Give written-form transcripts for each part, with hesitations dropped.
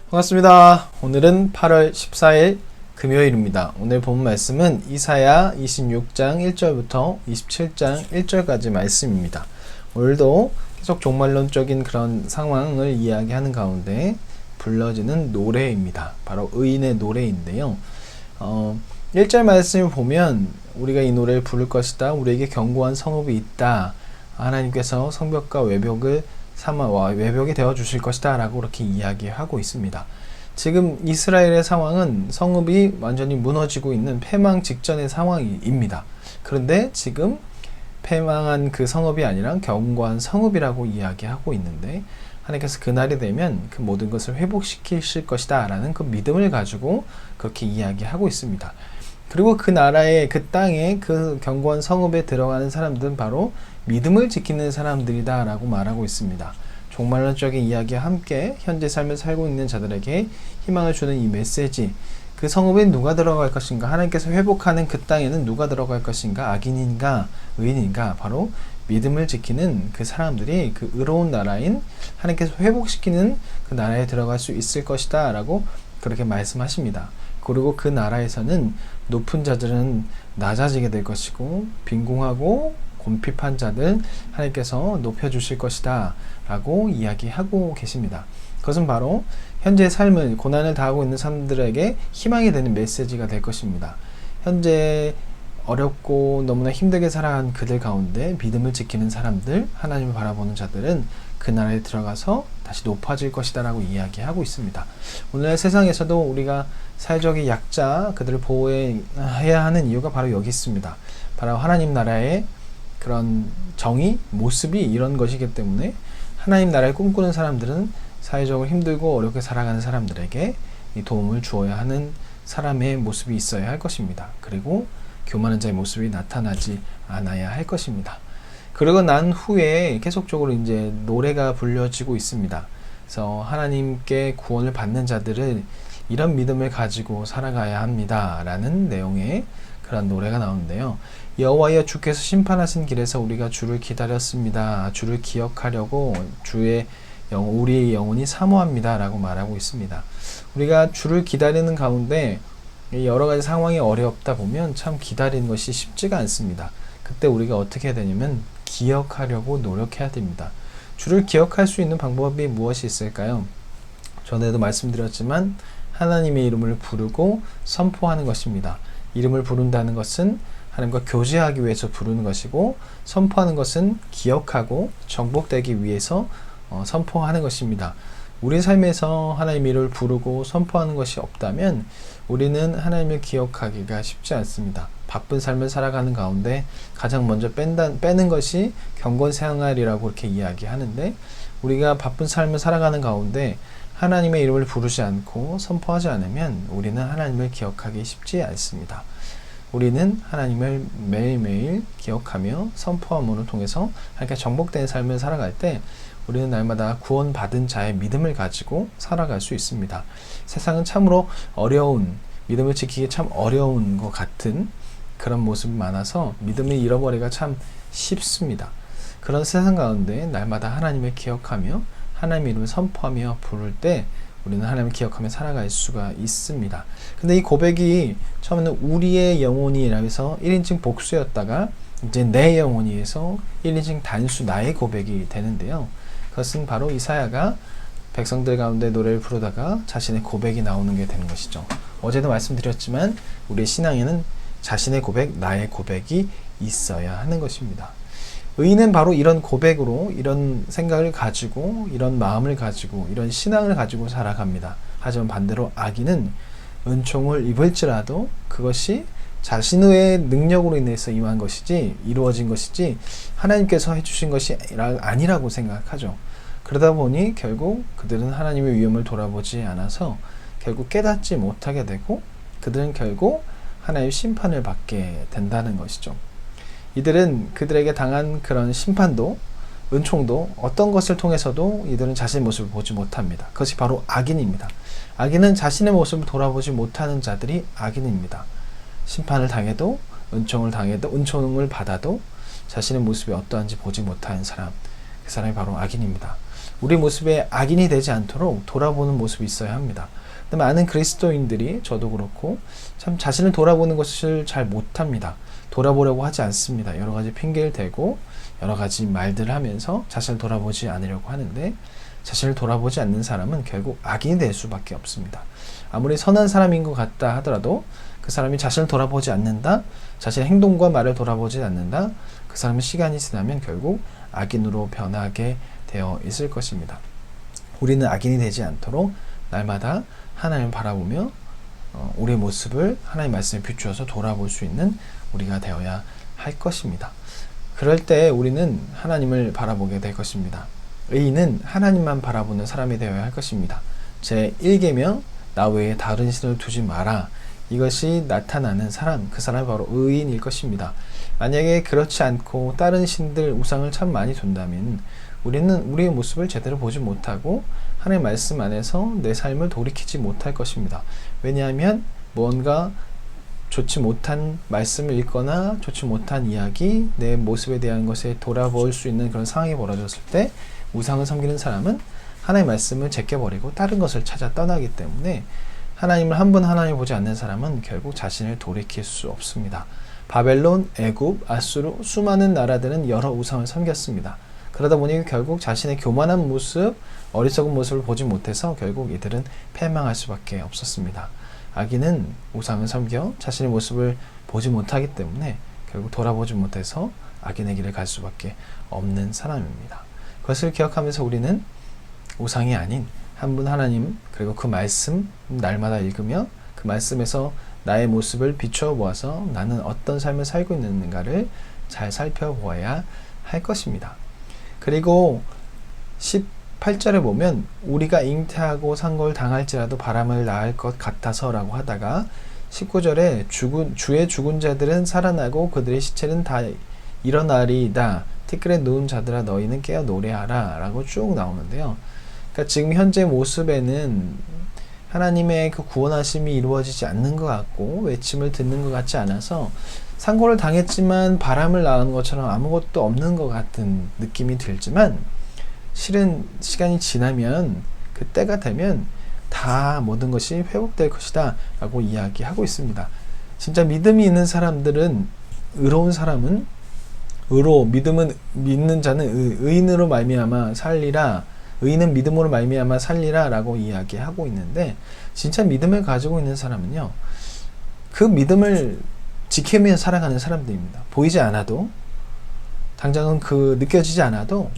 반갑습니다. 오늘은 8월 14일 금요일입니다. 오늘 본 말씀은 이사야 26장 1절부터 27장 1절까지 말씀입니다. 오늘도 계속 종말론적인 그런 상황을 이야기하는 가운데 불러지는 노래입니다. 바로 의인의 노래인데요. 1절 말씀을 보면 우리가 이 노래를 부를 것이다. 우리에게 견고한 성읍이 있다. 하나님께서 성벽과 외벽을 외벽이 되어 주실 것이다 라고 그렇게 이야기하고 있습니다. 지금 이스라엘의 상황은 성읍이 완전히 무너지고 있는 패망 직전의 상황입니다. 그런데 지금 패망한 그 성읍이 아니라 견고한 성읍이라고 이야기하고 있는데, 하나님께서 그날이 되면 그 모든 것을 회복시키실 것이다 라는 그 믿음을 가지고 그렇게 이야기하고 있습니다. 그리고 그 나라의 그 땅에 그 견고한 성읍에 들어가는 사람들은 바로 믿음을 지키는 사람들이다 라고 말하고 있습니다. 종말론적인 이야기와 함께 현재 삶을 살고 있는 자들에게 희망을 주는 이 메시지, 그 성읍에 누가 들어갈 것인가, 하나님께서 회복하는 그 땅에는 누가 들어갈 것인가, 악인인가 의인인가, 바로 믿음을 지키는 그 사람들이 그 의로운 나라인 하나님께서 회복시키는 그 나라에 들어갈 수 있을 것이다 라고 그렇게 말씀하십니다. 그리고 그 나라에서는 높은 자들은 낮아지게 될 것이고 빈궁하고 곰핍한 자들 하나님께서 높여주실 것이다 라고 이야기하고 계십니다. 그것은 바로 현재 삶을 고난을 당하고 있는 사람들에게 희망이 되는 메시지가 될 것입니다. 현재 어렵고 너무나 힘들게 살아간 그들 가운데 믿음을 지키는 사람들, 하나님을 바라보는 자들은 그 나라에 들어가서 다시 높아질 것이다 라고 이야기하고 있습니다. 오늘날 세상에서도 우리가 사회적인 약자, 그들을 보호해야 하는 이유가 바로 여기 있습니다. 바로 하나님 나라의 그런 정의, 모습이 이런 것이기 때문에 하나님 나라를 꿈꾸는 사람들은 사회적으로 힘들고 어렵게 살아가는 사람들에게 이 도움을 주어야 하는 사람의 모습이 있어야 할 것입니다. 그리고 교만한 자의 모습이 나타나지 않아야 할 것입니다. 그러고 난 후에 계속적으로 이제 노래가 불려지고 있습니다. 그래서 하나님께 구원을 받는 자들은 이런 믿음을 가지고 살아가야 합니다 라는 내용의 그런 노래가 나오는데요. 여호와여, 주께서 심판하신 길에서 우리가 주를 기다렸습니다. 주를 기억하려고 우리의 영혼이 사모합니다 라고 말하고 있습니다. 우리가 주를 기다리는 가운데 여러 가지 상황이 어렵다 보면 참 기다리는 것이 쉽지가 않습니다. 그때 우리가 어떻게 해야 되냐면 기억하려고 노력해야 됩니다. 주를 기억할 수 있는 방법이 무엇이 있을까요? 전에도 말씀드렸지만 하나님의 이름을 부르고 선포하는 것입니다. 이름을 부른다는 것은 하나님과 교제하기 위해서 부르는 것이고, 선포하는 것은 기억하고 정복되기 위해서 선포하는 것입니다. 우리 삶에서 하나님의 이름을 부르고 선포하는 것이 없다면 우리는 하나님을 기억하기가 쉽지 않습니다. 바쁜 삶을 살아가는 가운데 가장 먼저 빼는 것이 경건생활이라고 그렇게 이야기하는데, 우리가 바쁜 삶을 살아가는 가운데 하나님의 이름을 부르지 않고 선포하지 않으면 우리는 하나님을 기억하기 쉽지 않습니다. 우리는 하나님을 매일매일 기억하며 선포함으로 통해서 하나님께 정복된 삶을 살아갈 때 우리는 날마다 구원받은 자의 믿음을 가지고 살아갈 수 있습니다. 세상은 참으로 믿음을 지키기 참 어려운 것 같은 그런 모습이 많아서 믿음을 잃어버리기가 참 쉽습니다. 그런 세상 가운데 날마다 하나님을 기억하며 하나님의 이름을 선포하며 부를 때 우리는 하나님을 기억하며 살아갈 수가 있습니다. 근데 이 고백이 처음에는 우리의 영혼이라고 해서 1인칭 복수였다가 이제 내 영혼이 해서 1인칭 단수 나의 고백이 되는데요. 그것은 바로 이사야가 백성들 가운데 노래를 부르다가 자신의 고백이 나오는 게 되는 것이죠. 어제도 말씀드렸지만 우리의 신앙에는 자신의 고백, 나의 고백이 있어야 하는 것입니다. 의인은 바로 이런 고백으로, 이런 생각을 가지고, 이런 마음을 가지고, 이런 신앙을 가지고 살아갑니다. 하지만 반대로 악인은 은총을 입을지라도 그것이 자신의 능력으로 인해서 임한 것이지, 이루어진 것이지 하나님께서 해주신 것이 아니라고 생각하죠. 그러다 보니 결국 그들은 하나님의 위엄을 돌아보지 않아서 결국 깨닫지 못하게 되고, 그들은 결국 하나님의 심판을 받게 된다는 것이죠. 이들은 그들에게 당한 그런 심판도, 은총도 어떤 것을 통해서도 이들은 자신의 모습을 보지 못합니다. 그것이 바로 악인입니다. 악인은 자신의 모습을 돌아보지 못하는 자들이 악인입니다. 심판을 당해도, 은총을 받아도 자신의 모습이 어떠한지 보지 못하는 사람, 그 사람이 바로 악인입니다. 우리 모습에 악인이 되지 않도록 돌아보는 모습이 있어야 합니다. 근데 많은 그리스도인들이, 저도 그렇고, 참 자신을 돌아보는 것을 잘 못합니다. 돌아보려고 하지 않습니다. 여러 가지 핑계를 대고 여러 가지 말들을 하면서 자신을 돌아보지 않으려고 하는데, 자신을 돌아보지 않는 사람은 결국 악인이 될 수밖에 없습니다. 아무리 선한 사람인 것 같다 하더라도 그 사람이 자신을 돌아보지 않는다, 자신의 행동과 말을 돌아보지 않는다, 그 사람은 시간이 지나면 결국 악인으로 변하게 되어 있을 것입니다. 우리는 악인이 되지 않도록 날마다 하나님을 바라보며 우리의 모습을 하나님의 말씀에 비추어서 돌아볼 수 있는 우리가 되어야 할 것입니다. 그럴 때 우리는 하나님을 바라보게 될 것입니다. 의인은 하나님만 바라보는 사람이 되어야 할 것입니다. 제1계명 나 외에 다른 신을 두지 마라. 이것이 나타나는 사람, 그 사람이 바로 의인일 것입니다. 만약에 그렇지 않고 다른 신들, 우상을 참 많이 둔다면 우리는 우리의 모습을 제대로 보지 못하고 하나님의 말씀 안에서 내 삶을 돌이키지 못할 것입니다. 왜냐하면 무언가 좋지 못한 말씀을 읽거나 좋지 못한 이야기, 내 모습에 대한 것에 돌아볼 수 있는 그런 상황이 벌어졌을 때 우상을 섬기는 사람은 하나님의 말씀을 제껴버리고 다른 것을 찾아 떠나기 때문에 하나님을 한 번 하나님을 보지 않는 사람은 결국 자신을 돌이킬 수 없습니다. 바벨론, 애굽, 아수르 수많은 나라들은 여러 우상을 섬겼습니다. 그러다 보니 결국 자신의 교만한 모습, 어리석은 모습을 보지 못해서 결국 이들은 패망할 수밖에 없었습니다. 악인은 우상을 섬겨 자신의 모습을 보지 못하기 때문에 결국 돌아보지 못해서 악인의 길을 갈 수밖에 없는 사람입니다. 그것을 기억하면서 우리는 우상이 아닌 한 분 하나님, 그리고 그 말씀 날마다 읽으며 그 말씀에서 나의 모습을 비추어 보아서 나는 어떤 삶을 살고 있는가를 잘 살펴보아야 할 것입니다. 그리고 18절에 보면 우리가 잉태하고 산고를 당할지라도 바람을 낳을 것 같아서 라고 하다가 19절에 주의 죽은 자들은 살아나고 그들의 시체는 다 일어나리이다. 티끌에 누운 자들아 너희는 깨어 노래하라 라고 쭉 나오는데요. 그러니까 지금 현재 모습에는 하나님의 그 구원하심이 이루어지지 않는 것 같고 외침을 듣는 것 같지 않아서 상고를 당했지만 바람을 낳은 것처럼 아무것도 없는 것 같은 느낌이 들지만 실은 시간이 지나면 그 때가 되면 다 모든 것이 회복될 것이다 라고 이야기하고 있습니다. 진짜 믿음이 있는 사람들은, 의로운 사람은 믿는 자는 의인으로 말미암아 살리라, 의인은 믿음으로 말미암아 살리라 라고 이야기하고 있는데, 진짜 믿음을 가지고 있는 사람은요, 그 믿음을 지키며 살아가는 사람들입니다. 보이지 않아도, 당장은 느껴지지 않아도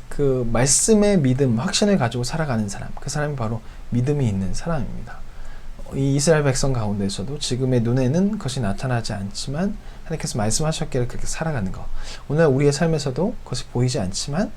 그 말씀의 믿음, 확신을 가지고 살아가는 사람, 그 사람이 바로 믿음이 있는 사람입니다. 이 이스라엘 백성 가운데서도 지금의 눈에는 그것이 나타나지 않지만 하나님께서 말씀하셨기를 그렇게 살아가는 것, 오늘 우리의 삶에서도 그것이 보이지 않지만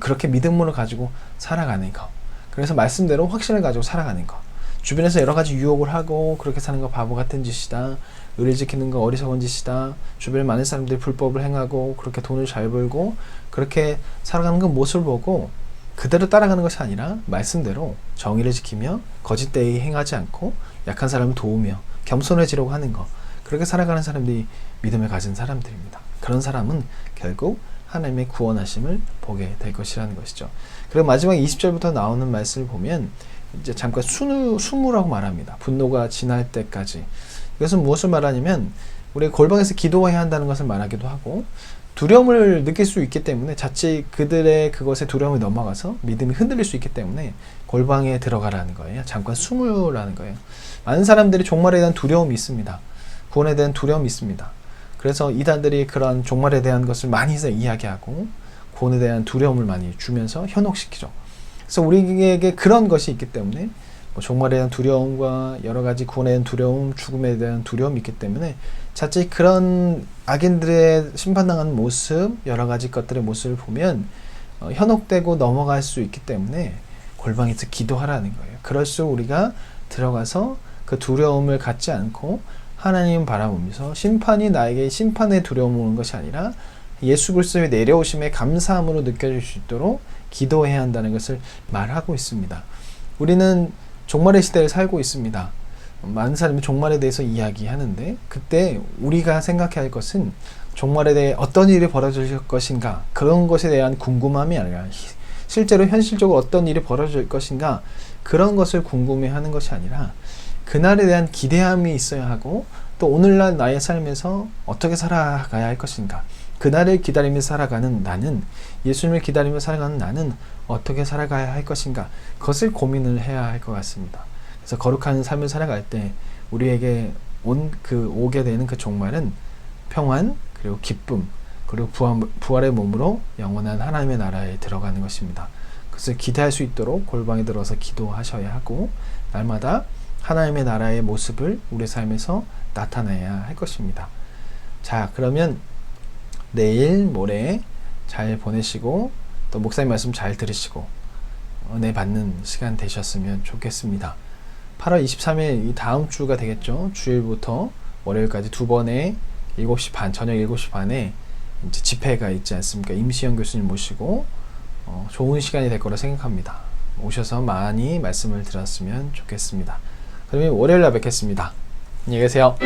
그렇게 믿음으로 가지고 살아가는 것, 그래서 말씀대로 확신을 가지고 살아가는 것, 주변에서 여러 가지 유혹을 하고 그렇게 사는 거 바보 같은 짓이다, 의를 지키는 거 어리석은 짓이다, 주변에 많은 사람들이 불법을 행하고 그렇게 돈을 잘 벌고 그렇게 살아가는 그 모습을 보고 그대로 따라가는 것이 아니라 말씀대로 정의를 지키며 거짓되이 행하지 않고 약한 사람을 도우며 겸손해지려고 하는 것, 그렇게 살아가는 사람들이 믿음을 가진 사람들입니다. 그런 사람은 결국 하나님의 구원하심을 보게 될 것이라는 것이죠. 그리고 마지막 20절부터 나오는 말씀을 보면 이제 잠깐 수무라고 말합니다. 분노가 지날 때까지. 이것은 무엇을 말하냐면 우리 골방에서 기도해야 한다는 것을 말하기도 하고, 두려움을 느낄 수 있기 때문에 자칫 그들의 그것에 두려움이 넘어가서 믿음이 흔들릴 수 있기 때문에 골방에 들어가라는 거예요. 잠깐 숨으라는 거예요. 많은 사람들이 종말에 대한 두려움이 있습니다. 구원에 대한 두려움이 있습니다. 그래서 이단들이 그런 종말에 대한 것을 많이 이야기하고 구원에 대한 두려움을 많이 주면서 현혹시키죠. 그래서 우리에게 그런 것이 있기 때문에 종말에 대한 두려움과 여러 가지 구원에 대한 두려움, 죽음에 대한 두려움이 있기 때문에 자칫 그런 악인들의 심판당하는 모습, 여러 가지 것들의 모습을 보면 현혹되고 넘어갈 수 있기 때문에 골방에서 기도하라는 거예요. 그럴수록 우리가 들어가서 그 두려움을 갖지 않고 하나님 바라보면서 심판이 나에게 심판의 두려움이 오는 것이 아니라 예수 그리스도의 내려오심에 감사함으로 느껴질 수 있도록 기도해야 한다는 것을 말하고 있습니다. 우리는 종말의 시대를 살고 있습니다. 많은 사람이 종말에 대해서 이야기하는데 그때 우리가 생각해야 할 것은 종말에 대해 어떤 일이 벌어질 것인가, 그런 것에 대한 궁금함이 아니라 실제로 현실적으로 어떤 일이 벌어질 것인가, 그런 것을 궁금해하는 것이 아니라 그날에 대한 기대함이 있어야 하고, 또 오늘날 나의 삶에서 어떻게 살아가야 할 것인가, 그날을 기다리며 살아가는 나는, 예수님을 기다리며 살아가는 나는 어떻게 살아가야 할 것인가, 그것을 고민을 해야 할 것 같습니다. 그래서 거룩한 삶을 살아갈 때 우리에게 오게 되는 그 종말은 평안, 그리고 기쁨, 그리고 부활의 몸으로 영원한 하나님의 나라에 들어가는 것입니다. 그것을 기대할 수 있도록 골방에 들어서 기도하셔야 하고, 날마다 하나님의 나라의 모습을 우리 삶에서 나타내야 할 것입니다. 자, 그러면 내일 모레 잘 보내시고, 또 목사님 말씀 잘 들으시고 은혜 받는 시간 되셨으면 좋겠습니다. 8월 23일 이 다음 주가 되겠죠. 주일부터 월요일까지 두 번의 7시 반, 저녁 7시 반에 이제 집회가 있지 않습니까? 임시영 교수님 모시고 좋은 시간이 될 거라 생각합니다. 오셔서 많이 말씀을 들었으면 좋겠습니다. 그러면 월요일날 뵙겠습니다. 안녕히 계세요.